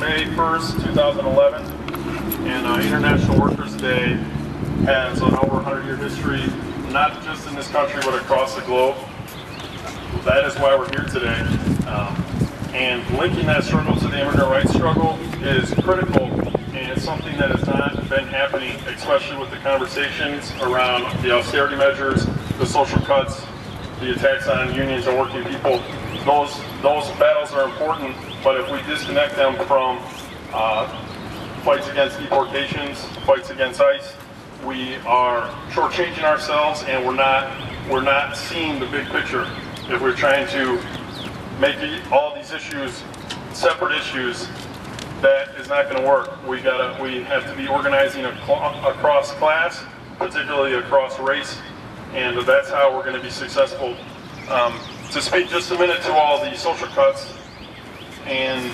May 1st, 2011, and International Workers Day has an over 100-year history, not just in this country, but across the globe. That is why we're here today. And linking that struggle to the immigrant rights struggle is critical, and it's something that has not been happening, especially with the conversations around the austerity measures, the social cuts, the attacks on unions and working people. Those battles are important, but if we disconnect them from fights against deportations, fights against ICE, we are shortchanging ourselves, and we're not seeing the big picture. If we're trying to make all these issues separate issues, that is not going to work. We have to be organizing across class, particularly across race, and that's how we're going to be successful. To speak just a minute to all the social cuts, and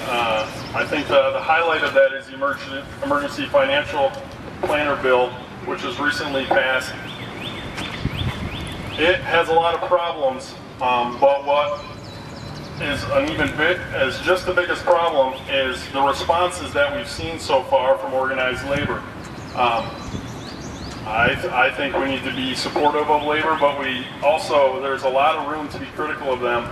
I think the highlight of that is the Emergency Financial Planner Bill, which was recently passed. It has a lot of problems, but what is an even bit as just the biggest problem is the responses that we've seen so far from organized labor. I think we need to be supportive of labor, but there's a lot of room to be critical of them,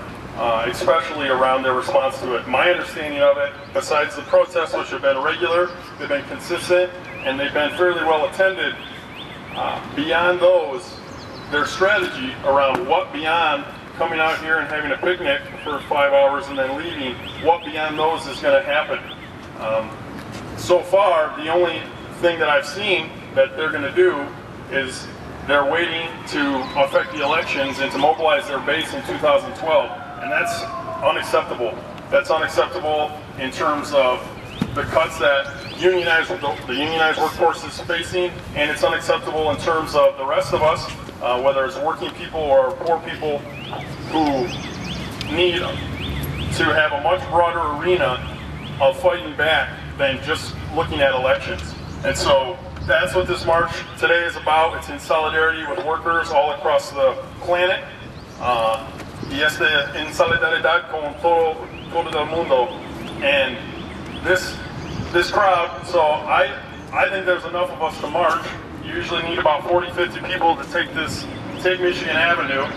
especially around their response to it. My understanding of it, besides the protests, which have been regular, they've been consistent, and they've been fairly well attended, beyond those, their strategy around what beyond coming out here and having a picnic for 5 hours and then leaving, what beyond those is going to happen. So far, the only thing that I've seen that they're going to do is they're waiting to affect the elections and to mobilize their base in 2012, and that's unacceptable. That's unacceptable in terms of the cuts that the unionized workforce is facing, and it's unacceptable in terms of the rest of us, whether it's working people or poor people who need to have a much broader arena of fighting back than just looking at elections. And so that's what this march today is about. It's in solidarity with workers all across the planet. Y en solidaridad con todo el mundo. And this crowd, so I think there's enough of us to march. You usually need about 40, 50 people to take Michigan Avenue.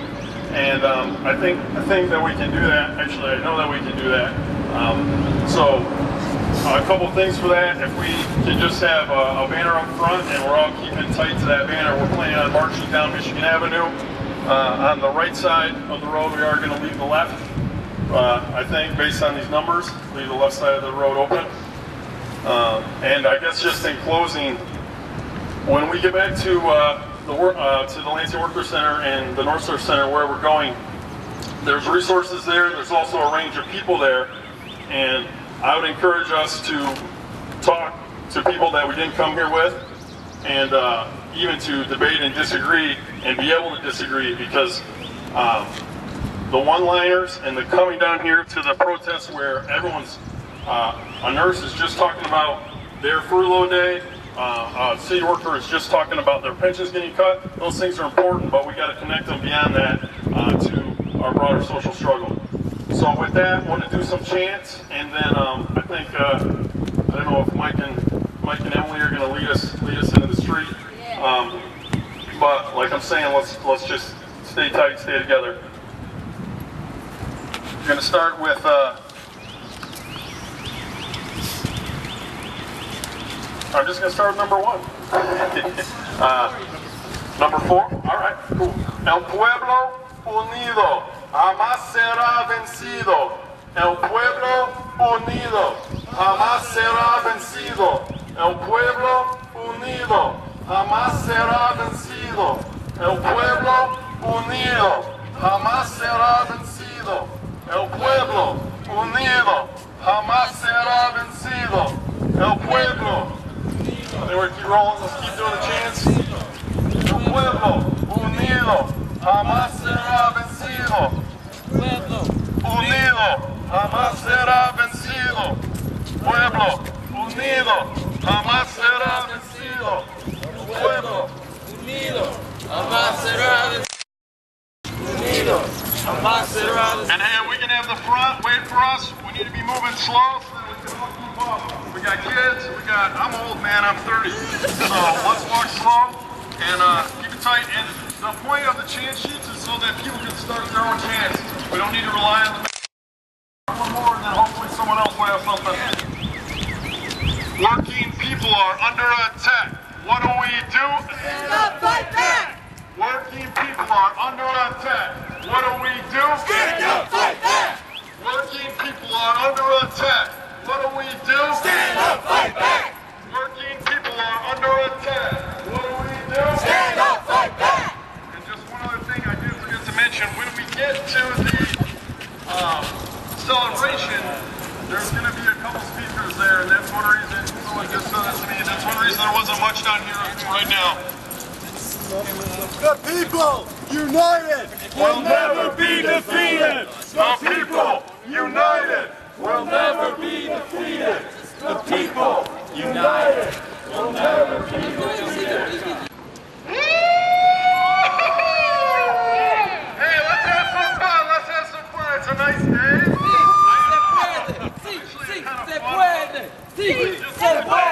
And I think that we can do that. Actually, I know that we can do that. A couple things for that. If we can just have a banner up front and we're all keeping tight to that banner, we're planning on marching down Michigan Avenue. On the right side of the road, we are going to leave the left. I think, based on these numbers, leave the left side of the road open. And I guess just in closing, when we get back to the Lansing Workers Center and the NorthStar Center, where we're going, there's resources there. There's also a range of people there, and I would encourage us to talk to people that we didn't come here with, and even to debate and disagree and be able to disagree, because the one-liners and the coming down here to the protests where a nurse is just talking about their furlough day, a city worker is just talking about their pensions getting cut. Those things are important, but we got to connect them beyond that to our broader social struggle. So with that, I want to do some chants, and then I think I don't know if Mike and Emily are going to lead us into the street. But like I'm saying, let's just stay tight, stay together. We're going to start with. I'm just going to start with number 1. Number 4. All right, cool. El pueblo unido jamás será vencido. El pueblo unido jamás será vencido. El pueblo unido jamás será vencido. El pueblo unido jamás será vencido. El pueblo unido jamás será vencido. El pueblo. I think we're keep rolling. Let's keep doing the chants. El pueblo unido jamás será vencido. Pueblo unido jamás será vencido. Pueblo unido jamás será vencido. Pueblo unido jamás será vencido. Unido jamás será vencido. And we can have the front wait for us. We need to be moving slow so that we can all keep up. got kids, I'm old, man, I'm 30. So let's walk slow and keep it tight. And the point of the chance sheets is so that people can start their own chance. We don't need to rely on the one more and then hopefully someone else will have something. Working people are under attack. What do we do? Stand up, fight back! Working people are under attack. What do we do? Stand up, fight back! Working people are under attack. What do we do? Stand up, fight back! Working people are under attack. What do we do? Stand up, fight back! And just one other thing I did forget to mention, when we get to the celebration, there's going to be a couple speakers there, and that's one reason, someone just said this to me, that's one reason there wasn't much down here right now. The people united will never be defeated. The people united will never be defeated. The people united will never be defeated. Hey, let's have some fun. Let's have some fun. It's a nice day. Se puede! Se puede!